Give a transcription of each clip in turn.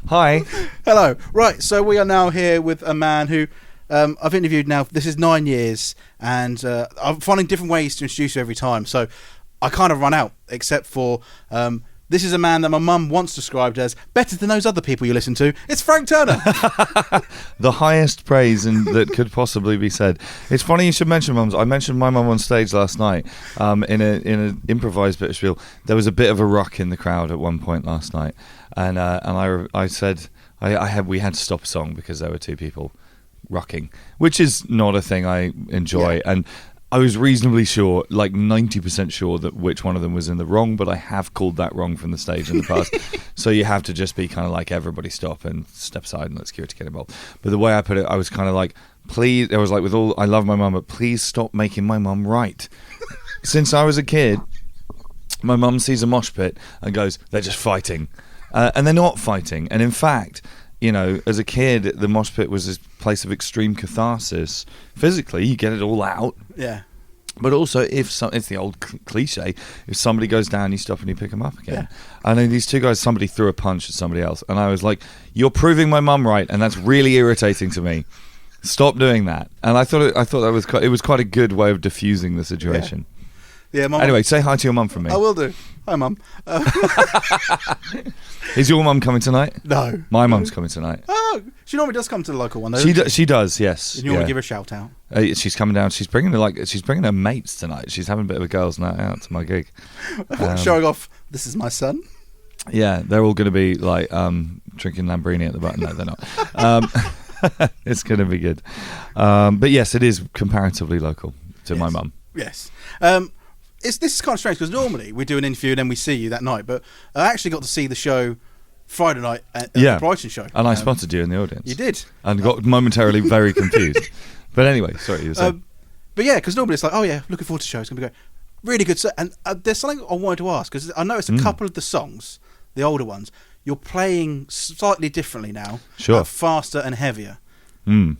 Hi. Hello. Right, so we are now here with a man who I've interviewed now. This is 9 years, and I'm finding different ways to introduce you every time. So I kind of run out, except for this is a man that my mum once described as better than those other people you listen to. It's Frank Turner. The highest praise that could possibly be said. It's funny you should mention mums. I mentioned my mum on stage last night in an improvised bit of spiel. There was a bit of a ruck in the crowd at one point last night, and I said we had to stop a song because there were two people rucking, which is not a thing I enjoy. Yeah. And I was reasonably sure, like 90% sure, that which one of them was in the wrong, but I have called that wrong from the stage in the past. So you have to just be kind of like, everybody stop and step aside and let security get involved. But the way I put it, I was kind of like, please, I was like, I love my mum, but please stop making my mum right. Since I was a kid, my mum sees a mosh pit and goes, they're just fighting. And they're not fighting. And in fact, you know, as a kid, the mosh pit was this place of extreme catharsis. Physically, you get it all out. Yeah. But also, it's the old cliche, if somebody goes down, you stop and you pick them up again. Yeah. I know these two guys, somebody threw a punch at somebody else, and I was like, you're proving my mum right, and that's really irritating to me. Stop doing that. And I thought it was quite a good way of diffusing the situation. Yeah, Mum. Anyway, say hi to your mum from me. I will do. Hi, Mum. Is your mum coming tonight? No. My mum's coming tonight. Oh, she normally does come to the local one, though. She does, yes. And you want to give her a shout out? She's coming down. She's bringing her mates tonight. She's having a bit of a girls' night out to my gig. Showing off, this is my son. Yeah, they're all going to be like drinking Lambrini at the button. No, they're not. It's going to be good. But yes, it is comparatively local to my mum. Yes. This is kind of strange because normally we do an interview and then we see you that night, but I actually got to see the show Friday night at the Brighton show. And I spotted you in the audience. You did. And got momentarily very confused. But anyway, sorry, you were saying. But yeah, because normally it's like, oh yeah, looking forward to the show, it's going to be great. Really good set. And there's something I wanted to ask, because I noticed a couple of the songs, the older ones, you're playing slightly differently now. Sure. Faster and heavier. Mm.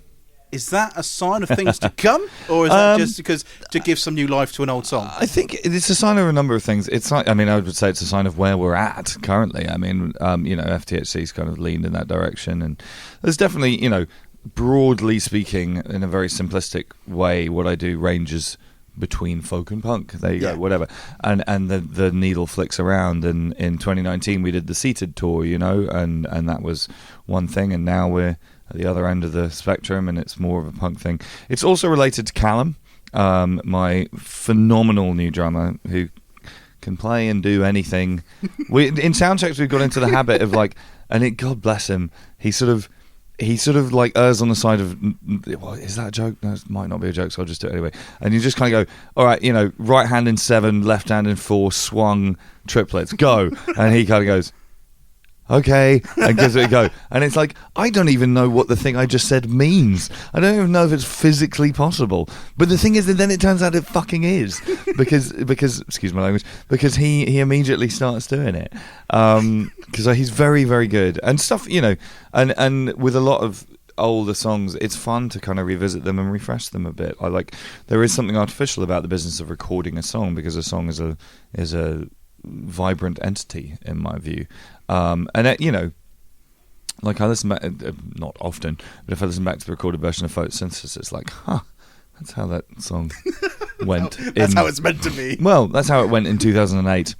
Is that a sign of things to come, or is that just because to give some new life to an old song? I think it's a sign of a number of things. It's like, I mean, I would say it's a sign of where we're at currently. I mean, you know, FTHC's kind of leaned in that direction, and there's definitely, you know, broadly speaking, in a very simplistic way, what I do ranges between folk and punk. There you go, whatever. And the needle flicks around. And in 2019, we did the Seated tour, you know, and that was one thing. And now we're at the other end of the spectrum, and it's more of a punk thing. It's also related to Callum, my phenomenal new drummer who can play and do anything. In sound checks, we've got into the habit of like, God bless him, he sort of like errs on the side of, well, is that a joke? No, it might not be a joke, so I'll just do it anyway. And you just kind of go, all right, you know, right hand in 7, left hand in 4, swung triplets, go. And he kind of goes, okay, and gives it a go. And it's like, I don't even know what the thing I just said means. I don't even know if it's physically possible. But the thing is that then it turns out it fucking is. Because excuse my language, because he immediately starts doing it. Because he's very, very good. And stuff, you know, and with a lot of older songs, it's fun to kind of revisit them and refresh them a bit. There is something artificial about the business of recording a song, because a song is a vibrant entity in my view. And you know, like I listen back, not often, but if I listen back to the recorded version of Photosynthesis, it's like, that's how that song went. That's how it's meant to be. Well, that's how it went in 2008.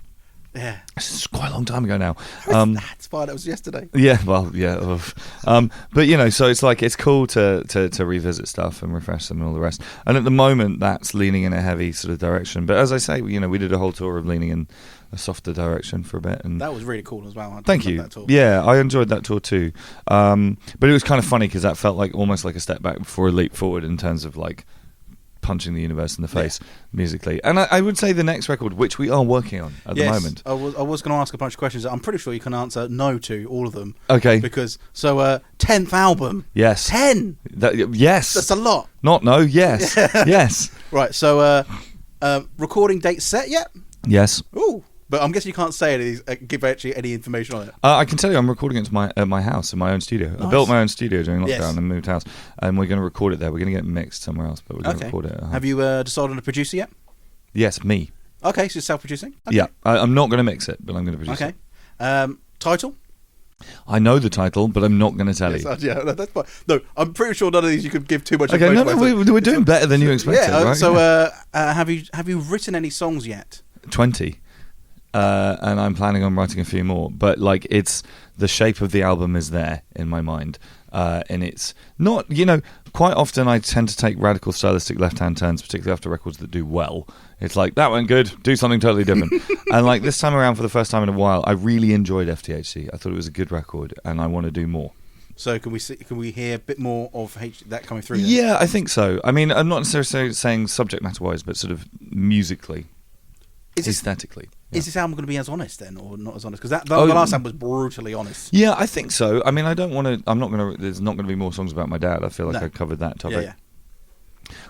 Yeah, it's quite a long time ago now. That's fine. That was yesterday. Yeah, well, yeah. But you know, so it's like it's cool to revisit stuff and refresh them and all the rest. And at the moment, that's leaning in a heavy sort of direction. But as I say, you know, we did a whole tour of leaning in a softer direction for a bit, and that was really cool as well. Thank you. Yeah, I enjoyed that tour too. But it was kind of funny because that felt like almost like a step back before a leap forward in terms of like punching the universe in the face musically. And I would say the next record, which we are working on at the moment. I was going to ask a bunch of questions that I'm pretty sure you can answer no to all of them. Okay. Because 10th album. Yes. 10. Yes. That's a lot. Not no. Yes. Yes. Right. So recording date set yet? Yes. Ooh. But I'm guessing you can't say any, give actually any information on it. I can tell you I'm recording it at my house, in my own studio. Nice. I built my own studio during lockdown and moved house. And we're going to record it there. We're going to get it mixed somewhere else, but we're going to record it at home. Have you decided on a producer yet? Yes, me. Okay, so you're self-producing? Okay. Yeah, I'm not going to mix it, but I'm going to produce it. Okay. Title? I know the title, but I'm not going to tell you. Yeah, that's fine. No, I'm pretty sure none of these you could give too much Okay, information. we're doing better than you expected, Yeah. right? So, have you written any songs yet? 20. And I'm planning on writing a few more. But, like, it's the shape of the album is there in my mind. And it's not, quite often I tend to take radical stylistic left-hand turns, particularly after records that do well. It's like, that went good, do something totally different. And, like, this time around, for the first time in a while, I really enjoyed FTHC. I thought it was a good record, and I want to do more. So can we hear a bit more of that coming through? Then? Yeah, I think so. I mean, I'm not necessarily saying subject matter-wise, but sort of musically, aesthetically. Is this album going to be as honest then, or not as honest? Because the last album was brutally honest. Yeah, I think so. I mean, I don't want to. I'm not going to. There's not going to be more songs about my dad. I feel like I covered that topic. Yeah.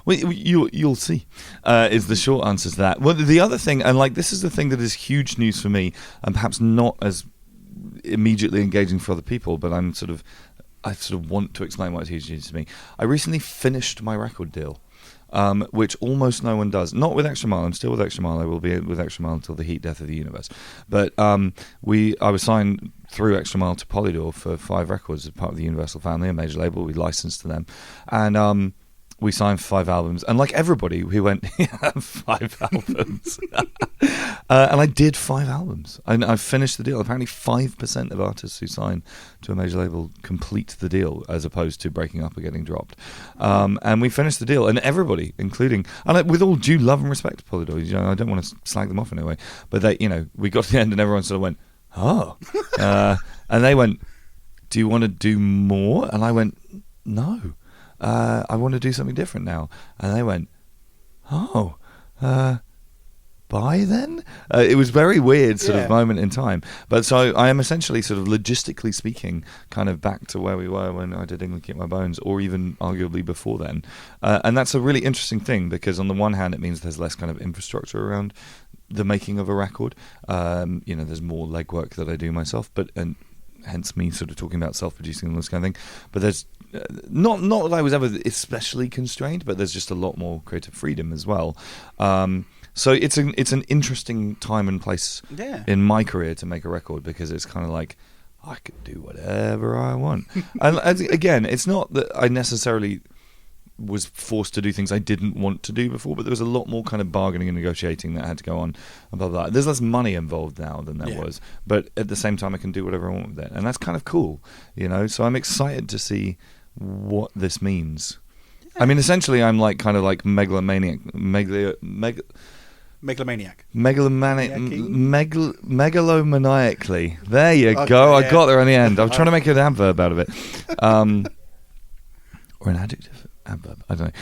Well, you'll see. Is the short answer to that. Well, the other thing, and like this is the thing that is huge news for me, and perhaps not as immediately engaging for other people, but I sort of want to explain why it's huge news to me. I recently finished my record deal. Which almost no one does. Not with Extra Mile. I'm still with Extra Mile. I will be with Extra Mile until the heat death of the universe. But I was signed through Extra Mile to Polydor for 5 records as part of the Universal family, a major label. We licensed to them. And we signed 5 albums. And like everybody, we went, 5 albums. And I did 5 albums. And I finished the deal. Apparently 5% of artists who sign to a major label complete the deal as opposed to breaking up or getting dropped. And we finished the deal. And everybody, including, and with all due love and respect to Polydor, I don't want to slag them off in any way, but they, we got to the end and everyone sort of went, oh. And they went, do you want to do more? And I went, no. I want to do something different now. And they went, oh, bye then? It was very weird sort of moment in time. But so I am essentially sort of logistically speaking kind of back to where we were when I did England Keep My Bones, or even arguably before then. And that's a really interesting thing because on the one hand it means there's less kind of infrastructure around the making of a record. There's more legwork that I do myself, and hence me sort of talking about self-producing and this kind of thing. But there's not that I was ever especially constrained, but there's just a lot more creative freedom as well. So it's an interesting time and place in my career to make a record because it's kind of like I could do whatever I want. And again, it's not that I necessarily was forced to do things I didn't want to do before, but there was a lot more kind of bargaining and negotiating that had to go on and blah, blah, blah. There's less money involved now than there was, but at the same time I can do whatever I want with it, and that's kind of cool, so I'm excited to see what this means. I mean, essentially I'm like kind of like megalomaniac megalomaniacally. There you go. I got there in the end. I'm trying to make an adverb out of it, or an adjective. Adverb. I don't know.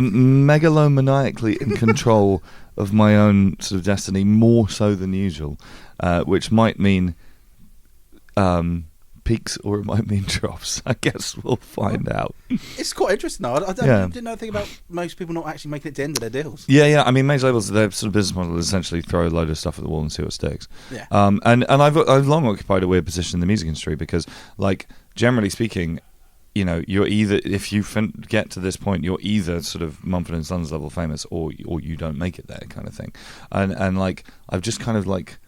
Megalomaniacally in control of my own sort of destiny, more so than usual, which might mean peaks or it might mean drops. I guess we'll find out. It's quite interesting though. I didn't know anything about most people not actually making it to the end of their deals. Yeah. I mean, major labels, their sort of business model is essentially throw a load of stuff at the wall and see what sticks. Yeah. And I've long occupied a weird position in the music industry because, like, generally speaking, you're either, if you get to this point, you're either sort of Mumford & Sons level famous or you don't make it there kind of thing. And like, I've just kind of like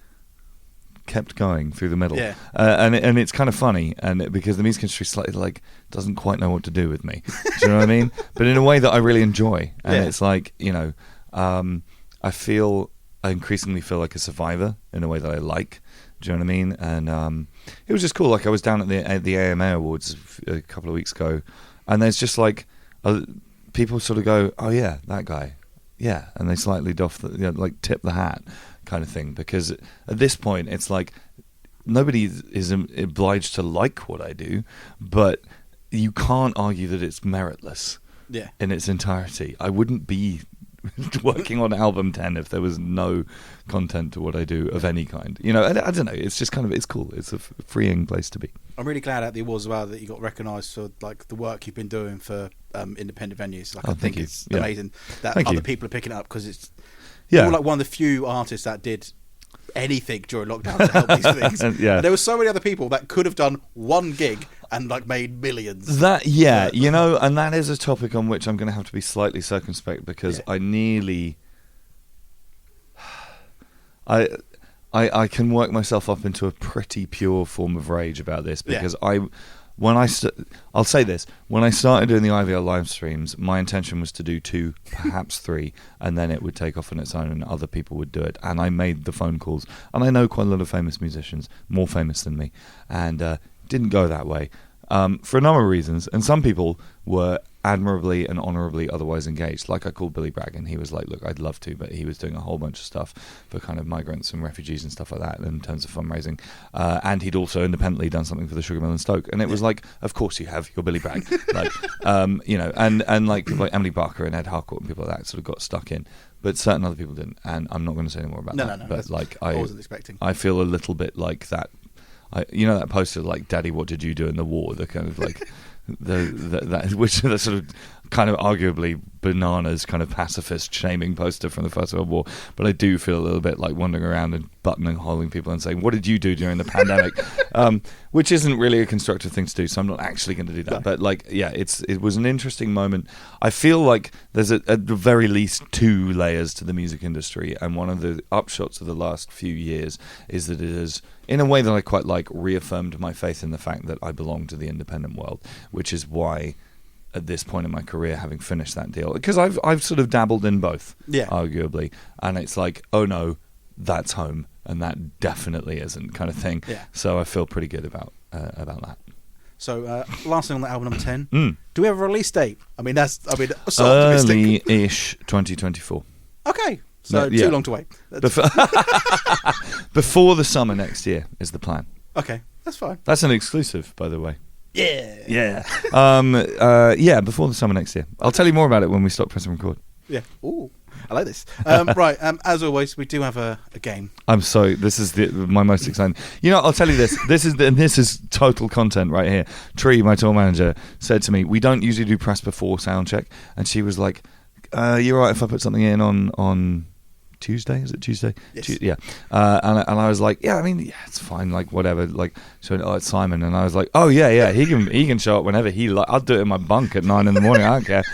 kept going through the middle. Yeah. And it's kind of funny because the music industry slightly like doesn't quite know what to do with me. Do you know what I mean? But in a way that I really enjoy. And it's like, I increasingly feel like a survivor in a way that I like. Do you know what I mean? And it was just cool. Like I was down at the AMA Awards a couple of weeks ago, and there's just like people sort of go, "Oh yeah, that guy, yeah," and they slightly doff like tip the hat kind of thing. Because at this point, it's like nobody is obliged to like what I do, but you can't argue that it's meritless. Yeah. In its entirety, I wouldn't be working on album 10 if there was no content to what I do of any kind. I don't know, it's just kind of, it's cool. It's a freeing place to be. I'm really glad at the awards as well that you got recognised for like the work you've been doing for independent venues. Like I think it's amazing that other people are picking it up because it's you're like one of the few artists that did anything during lockdown to help these things. And there were so many other people that could have done one gig and like made millions. And that is a topic on which I'm going to have to be slightly circumspect because I I can work myself up into a pretty pure form of rage about this because Yeah. I'll say this: when I started doing the IVL live streams, my intention was to do 2, perhaps 3, and then it would take off on its own, and other people would do it. And I made the phone calls, and I know quite a lot of famous musicians, more famous than me, and didn't go that way for a number of reasons. And some people were admirably and honourably otherwise engaged. Like I called Billy Bragg, and he was like, "Look, I'd love to," but he was doing a whole bunch of stuff for kind of migrants and refugees and stuff like that in terms of fundraising. And he'd also independently done something for the Sugar Mill in Stoke, and it was like, of course you have. You're Billy Bragg, like you know, and like people like Emily Barker and Ed Harcourt and people like that sort of got stuck in. But certain other people didn't, and I'm not going to say any more about that. No. But like I wasn't expecting. I feel a little bit like that. You know that poster like "Daddy, what did you do in the war?" The kind of like which the sort of kind of arguably bananas kind of pacifist shaming poster from the First World War. But I do feel a little bit like wandering around and buttoning holding people and saying, "What did you do during the pandemic?" Which isn't really a constructive thing to do. So I'm not actually going to do that. No. But like, yeah, it was an interesting moment. I feel like there's at the very least 2 layers to the music industry, and one of the upshots of the last few years is that it has, in a way that I quite like, reaffirmed my faith in the fact that I belong to the independent world, which is why at this point in my career, having finished that deal, because I've sort of dabbled in both, arguably, and it's like, oh no, that's home, and that definitely isn't, kind of thing. Yeah. So I feel pretty good about that. So, last thing on the album number 10. Mm. Do we have a release date? So optimistic. Early-ish 2024. Okay. So, yeah. too long to wait. Before the summer next year is the plan. Okay, that's fine. That's an exclusive, by the way. Yeah. Yeah, before the summer next year. I'll tell you more about it when we stop pressing record. Yeah. Ooh, I like this. Right. As always, we do have a game. I'm sorry. This is my most exciting. You know, I'll tell you this. This is total content right here. Tree, my tour manager, said to me, "We don't usually do press before sound check," and she was like, "You're right if I put something in on Tuesday? Is it Tuesday?" Yes. Yeah. And I was like, "Yeah, I mean, yeah, it's fine. Like whatever." Like, so it's Simon, and I was like, "Oh yeah, he can show up whenever he like. I'll do it in my bunk at 9 a.m. I don't care,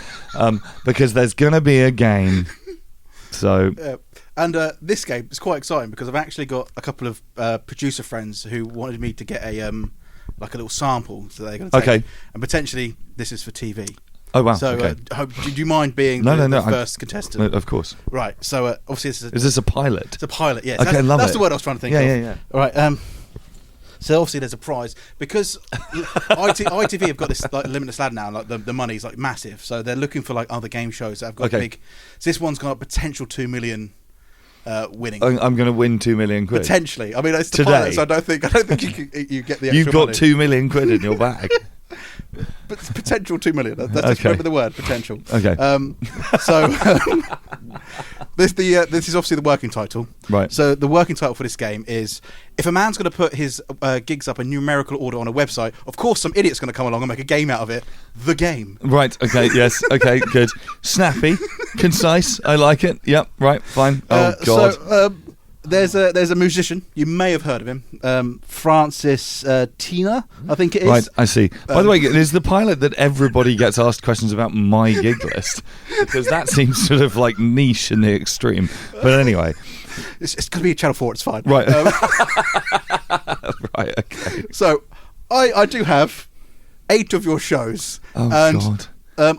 because there's gonna be a game." So. And this game is quite exciting because I've actually got a couple of producer friends who wanted me to get a like a little sample, so they're going to take it. And potentially this is for TV. Oh wow! So, okay. do you mind being the first contestant? Of course. Right. So, obviously, is this a pilot? It's a pilot. Yes. Okay, that's the word I was trying to think of. Yeah. All right. So obviously there's a prize because ITV have got this like Limitless Lad now. Like the money's like massive, so they're looking for like other game shows that have got big. So this one's got a potential 2 million winning. I'm going to win 2 million quid potentially. I mean, it's the today. pilot, so I don't think you get the. Extra You've got money. 2 million quid in your bag. But potential 2 million. Just remember the word potential. Okay. This is obviously the working title. Right. So the working title for this game is: if a man's going to put his gigs up in numerical order on a website, of course some idiot's going to come along and make a game out of it. The game. Right. Okay. Yes. Okay. Good. Snappy, concise. I like it. Yep. Right. Fine. Oh God. So, there's a musician, you may have heard of him, Francis Tina, I think it is. Right, I see. By the way, it is the pilot that everybody gets asked questions about my gig list, because that seems sort of like niche in the extreme. But anyway, it's going to be a Channel 4. It's fine. Right. Right. Okay. So I do have 8 of your shows. Oh and, God.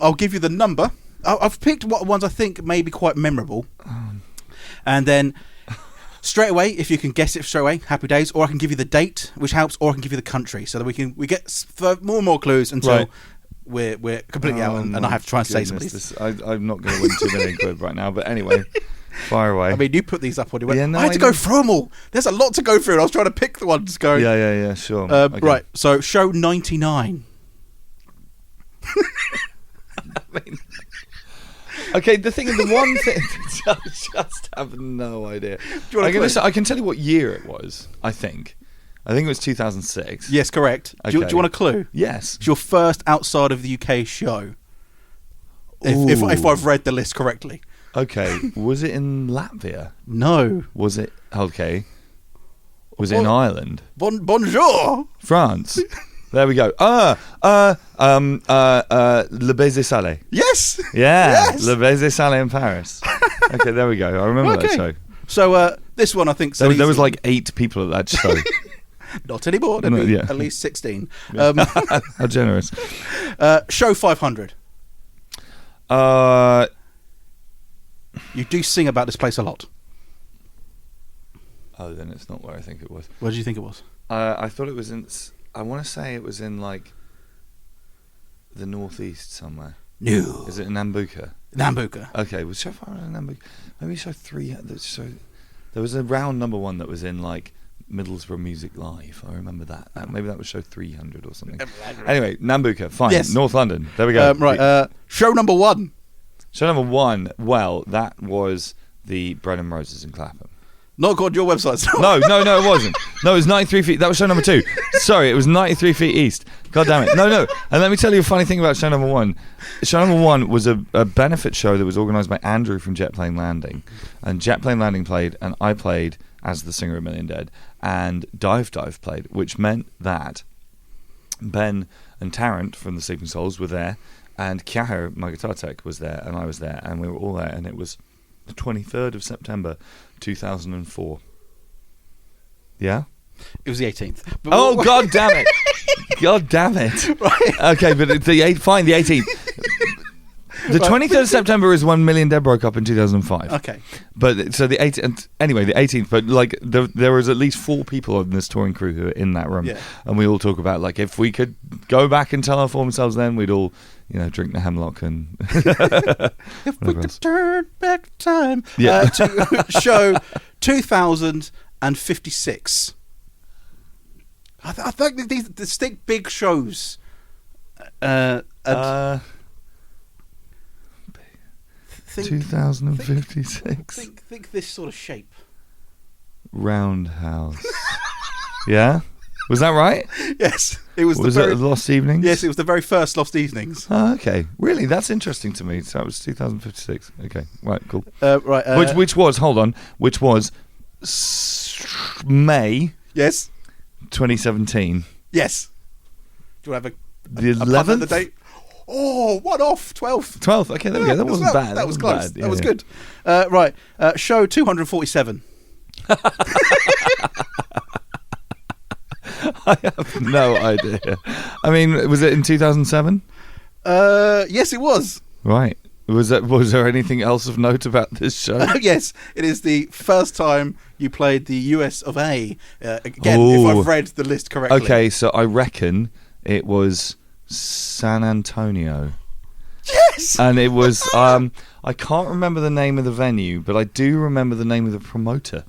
I'll give you the number. I've picked what ones I think may be quite memorable, and then. Straight away, if you can guess it straight away, happy days. Or I can give you the date, which helps, or I can give you the country, so that we get more and more clues until we're completely out, and I have to try and say some of these. I'm not going to win 2 million quid right now, but anyway, fire away. I mean, you put these up on your web. Yeah, no, I had to go through them all. There's a lot to go through, and I was trying to pick the ones going. Yeah, sure. Okay. Right, so show 99. I mean, okay, the one thing, I just have no idea. I can tell you what year it was, I think it was 2006. Yes, correct. Okay. Do you want a clue? Yes. It's your first outside of the UK show. If I've read the list correctly. Okay, was it in Latvia? No. Was it, okay, was it in Ireland? Bonjour! France. There we go. Le Baiser Salé. Yes. Yeah, Yes. Le Baiser Salé in Paris. Okay, there we go. I remember that show. So This one I think there was like 8 people at that show. Not anymore. There'd be Yeah. at least 16. How generous. Show 500. You do sing about this place a lot. Oh, then it's not where I think it was. Where do you think it was? I thought it was in. I want to say it was in like the northeast somewhere. No. Is it in Nambucca? Nambucca. Okay, was show 500 in Nambucca? Maybe show 3. There was a round number 1 that was in like Middlesbrough Music Live. I remember that. Maybe that was show 300 or something. Anyway, Nambucca, fine. Yes. North London. There we go. Right. Show number 1. Show number 1. Well, that was the Bread and Roses in Clapham. Not according to your website. No, it wasn't. No, it was 93 feet. That was show number 2. Sorry, it was 93 feet east. God damn it. No. And let me tell you a funny thing about show number 1. Show number 1 was a benefit show that was organised by Andrew from Jet Plane Landing. And Jet Plane Landing played, and I played as the singer of Million Dead. And Dive played, which meant that Ben and Tarrant from the Sleeping Souls were there, and Kiaho, my guitar tech, was there, and I was there, and we were all there, and it was the 23rd of September 2004. Yeah? It was the 18th. But God damn it. God damn it. Right. Okay, but the 18th. The 23rd of September is when Million Dead broke up in 2005. Okay. But so the 18th, anyway, the 18th, but like there was at least 4 people in this touring crew who were in that room. Yeah. And we all talk about like if we could go back and tell our former selves then, we'd all, drink the hemlock and if we could turn back time. Yeah. To show 2056. I think these distinct big shows. Think 2056. Think this sort of shape. Roundhouse. Yeah? Was that right? Yes. It was it Lost Evenings? Yes, it was the very first Lost Evenings. Oh, okay. Really? That's interesting to me. So that was 2056. Okay. Right, cool. Right. Which was May Yes. 2017. Yes. Do you want to have The a 11th? punt at the date? Oh, 1 off, 12th. 12th. Okay, there we go. That wasn't bad. That was close. Bad. That was good. Right. Show 247. I have no idea. I mean, was it in 2007? Yes, it was. Right. Was there anything else of note about this show? Yes, it is the first time you played the US of A. Again, Ooh. if I've read the list correctly. Okay, so I reckon it was San Antonio. Yes! And it was, I can't remember the name of the venue, but I do remember the name of the promoter.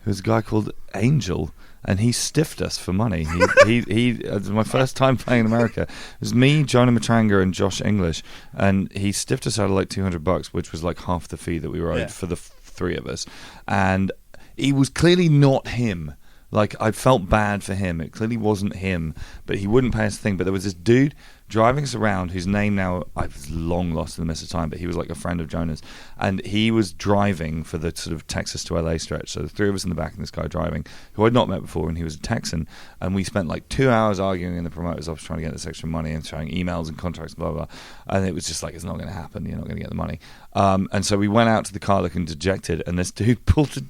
It was a guy called Angel, and he stiffed us for money. He it was my first time playing in America. It was me, Jonah Matranga, and Josh English, and he stiffed us out of like $200, which was like half the fee that we were owed for the 3 of us. And he was clearly not him. Like, I felt bad for him. It clearly wasn't him, but he wouldn't pay us a thing. But there was this dude driving us around whose name now I've long lost in the mist of time, but he was like a friend of Jonah's. And he was driving for the sort of Texas to LA stretch. So the 3 of us in the back and this guy driving, who I'd not met before, and he was a Texan. And we spent like 2 hours arguing in the promoter's office trying to get this extra money and trying emails and contracts, blah, blah, blah. And it was just like, it's not going to happen. You're not going to get the money. And so we went out to the car looking dejected, and this dude pulled a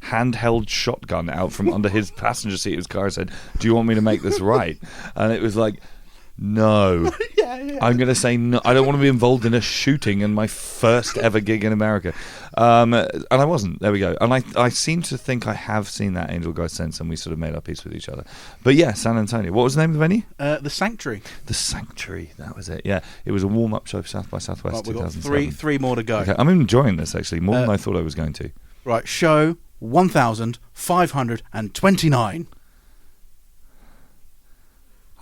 handheld shotgun out from under his passenger seat of his car and said, "Do you want me to make this right?" And it was like, no. Yeah. I'm going to say no. I don't want to be involved in a shooting in my first ever gig in America. And I wasn't. There we go. And I seem to think I have seen that Angel guy since, and we sort of made our peace with each other. But yeah, San Antonio. What was the name of the venue? The Sanctuary. The Sanctuary. That was it. Yeah. It was a warm-up show for South by Southwest. Right, we've got 2007. three more to go. Okay, I'm enjoying this, actually, more than I thought I was going to. Right, show 1,529.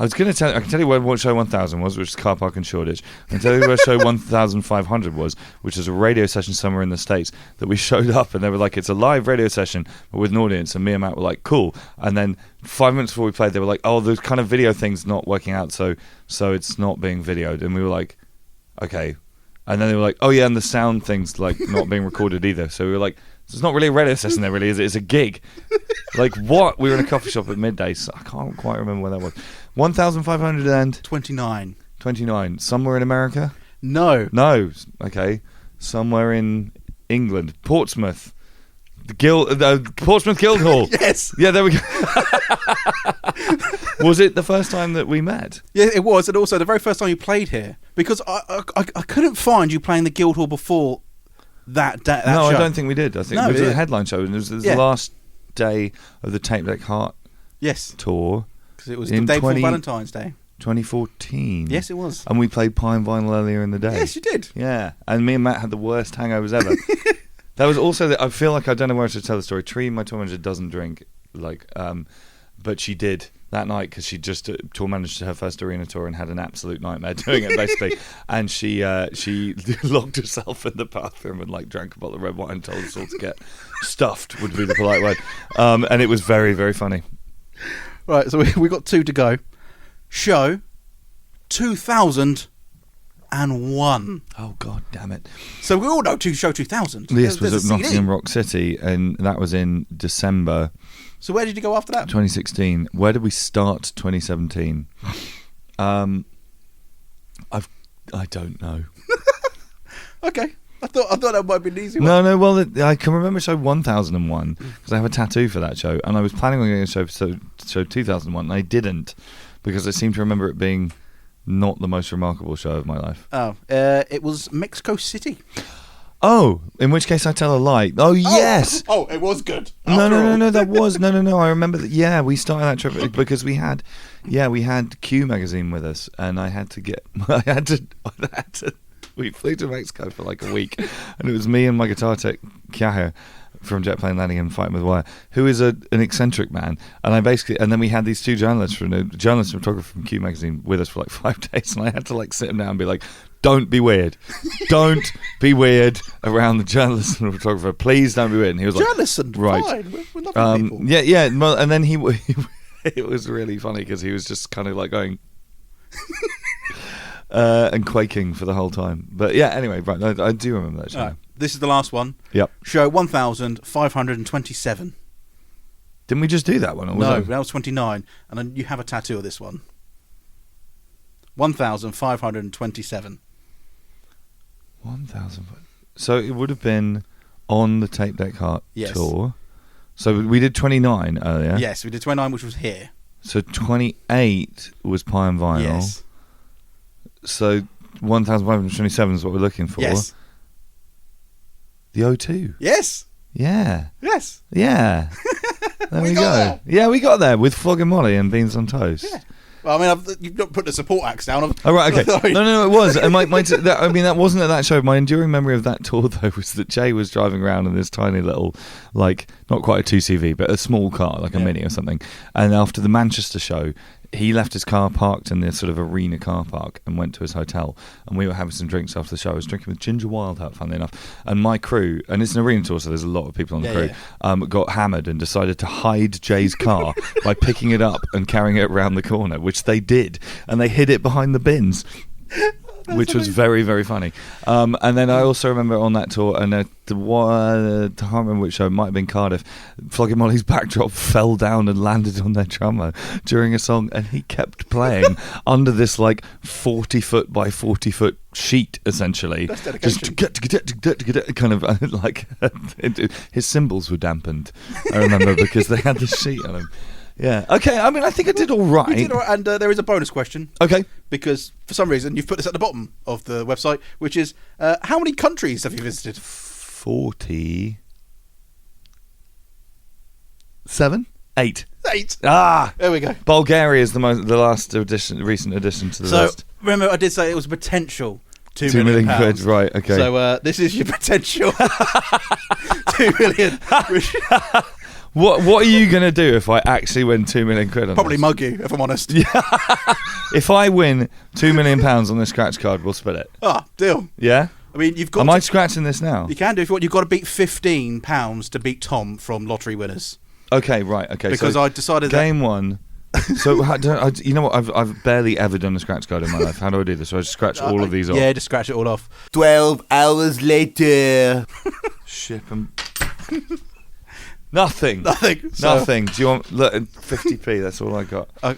I can tell you what show 1000 was, which is Car Park in Shoreditch. I can tell you where show 1500 was, which is a radio session somewhere in the States that we showed up, and they were like, it's a live radio session but with an audience, and me and Matt were like, cool. And then 5 minutes before we played, they were like, oh, the kind of video thing's not working out, so it's not being videoed. And we were like, okay. And then they were like, oh yeah, and the sound thing's like not being recorded either. So we were like, it's not really a radio session there, really, is it? It's a gig. Like, what? We were in a coffee shop at midday, so I can't quite remember where that was. 1,529. 29. Somewhere in America? No. Okay. Somewhere in England. Portsmouth. The Portsmouth Guildhall. Yes. Yeah, there we go. Was it the first time that we met? Yeah, it was, and also the very first time you played here, because I couldn't find you playing the Guildhall before that show. No, I don't think we did. I think No, it was yeah. a headline show, and it was Yeah. the last day of the Tape Deck Heart Yes, tour, because it was the in day before 20 Valentine's Day. 2014. Yes, it was. And we played Pine Vinyl earlier in the day. Yes, you did. Yeah, and me and Matt had the worst hangovers ever. That was also I feel like I don't know where to tell the story. Tree, my tour manager, doesn't drink, but she did that night because she just tour managed her first arena tour and had an absolute nightmare doing it basically. And she locked herself in the bathroom and like drank a bottle of red wine and told us all to get stuffed, would be the polite word. And it was very, very funny. Right, so we got 2 to go. Show 2001. Oh God damn it! So we all know show 2000. This was There's at a CD. Nottingham Rock City, and that was in December So where did you go after that? 2016. Where did we start 2017? I don't know. Okay. I thought that might be an easy one. No. Well, I can remember show 1001 because I have a tattoo for that show, and I was planning on getting a show for show 2001, and I didn't because I seem to remember it being not the most remarkable show of my life. Oh, it was Mexico City. Oh, in which case I tell a lie. Oh yes. Oh, it was good. No. That was no. I remember that. Yeah, we started that trip because we had Q magazine with us, and I had to. We flew to Mexico for like a week, and it was me and my guitar tech Kiaher from Jet Plane Landing and Fighting with Wire, who is an eccentric man, and then we had these 2 journalists and photographer from Q magazine with us for like 5 days, and I had to like sit them down and be like, don't be weird around the journalist and the photographer, please don't be weird. And he was like, Journalists, right, fine. We're lovely people. yeah. Well, and then it was really funny because he was just kind of like going and quaking for the whole time. But yeah, anyway, right, I do remember that show. Right, this is the last one. Yep. Show 1527. Didn't we just do that one? Or was No, that- that was 29, and then you have a tattoo of this one. 1527. 1,000. So it would have been on the Tape Deck Heart Yes. tour. So we did 29 earlier. Yes, we did 29, which was here. So 28 was Pine Vinyl. Yes. So 1,527 is what we're looking for. Yes. The O2. Yes. Yeah. Yes. Yeah. There we We go. got there. Yeah, we got there with Flogging Molly and Beans on Toast. Yeah. Well, I mean, you've not put the support acts down. Oh, right, okay. Sorry. No, it was. And that wasn't at that show. My enduring memory of that tour, though, was that Jay was driving around in this tiny little, like, not quite a 2CV, but a small car, like a Mini or something. And after the Manchester show, he left his car parked in this sort of arena car park and went to his hotel. And we were having some drinks after the show. I was drinking with Ginger Wildheart, funnily enough. And my crew, and it's an arena tour, so there's a lot of people on the crew, got hammered and decided to hide Jay's car by picking it up and carrying it around the corner, which they did. And they hid it behind the bins. Which was very, very funny. And then I also remember on that tour, and I can't remember which show, it might have been Cardiff, Flogging Molly's backdrop fell down and landed on their drummer during a song, and he kept playing under this like 40-foot by 40-foot sheet, essentially. That's dedication. Just kind of like his cymbals were dampened, I remember, because they had this sheet on him. Yeah. Okay. I mean, I think I did all right. You did all right, and there is a bonus question. Okay. Because for some reason you've put this at the bottom of the website, which is how many countries have you visited? 47? 8. 8. Ah, There we go. Bulgaria is the recent addition to the So list. remember, I did say it was a potential 2 2 million million quid, pounds. right? Okay. So this is your potential 2 million. Which what are you gonna do if I actually win 2 million quid on probably this? mug you, if I'm honest. If I win £2 million on this scratch card, we'll split it. Ah, deal. Yeah. I mean, you've got. Am I scratching this now? You can do if you want. You've got to beat £15 to beat Tom from Lottery Winners. Okay, right. Okay. Because so I decided that. game one. So you know what? I've barely ever done a scratch card in my life. How do I do this? So I just scratch all of these off. Yeah, just scratch it all off. 12 hours later. Ship and nothing. Nothing. So, Nothing. Do you want 50p? That's all I got. I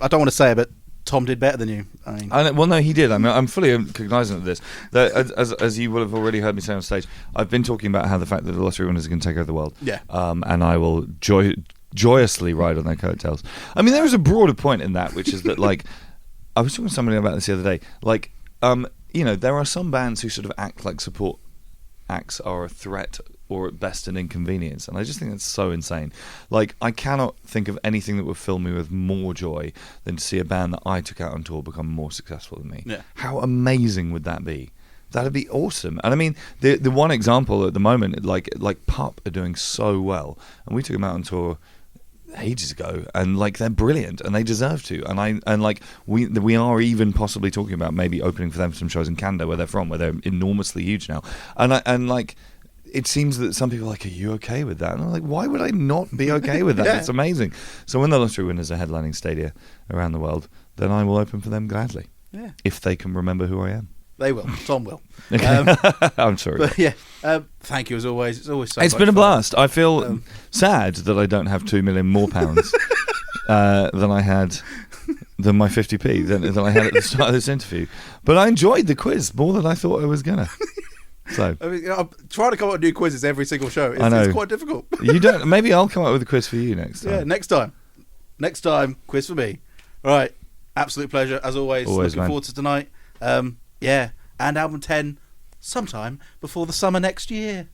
don't want to say it, but Tom did better than you. I mean, Well, no, he did. I mean, I'm fully cognizant of this. That, as you will have already heard me say on stage, I've been talking about how the fact that the lottery winners are going to take over the world. Yeah. And I will joyously ride on their coattails. I mean, there is a broader point in that, which is that, like, I was talking to somebody about this the other day. Like, there are some bands who sort of act like support acts are a threat or at best an inconvenience, and I just think that's so insane. Like, I cannot think of anything that would fill me with more joy than to see a band that I took out on tour become more successful than me. Yeah. How amazing would that be? That'd be awesome. And I mean, the one example at the moment, like Pup are doing so well, and we took them out on tour ages ago, and like they're brilliant and they deserve to, and we are even possibly talking about maybe opening for them some shows in Canada, where they're from, where they're enormously huge now, and like it seems that some people are like, are you okay with that? And I'm like, why would I not be okay with that? Yeah. It's amazing. So when the lottery winners are headlining stadia around the world, then I will open for them gladly, if they can remember who I am. They will. Tom will. I'm sorry. But yeah, thank you as always. It's always so It's much been a fun. blast. I feel sad that I don't have £2 million more pounds than I had, than my 50p than I had at the start of this interview. But I enjoyed the quiz more than I thought I was gonna. So I mean, I'm trying to come up with new quizzes every single show. I know. It's quite difficult. you don't. Maybe I'll come up with a quiz for you next time. Yeah, next time, quiz for me. All right, absolute pleasure as always. Looking man. forward to tonight. And album 10 sometime before the summer next year.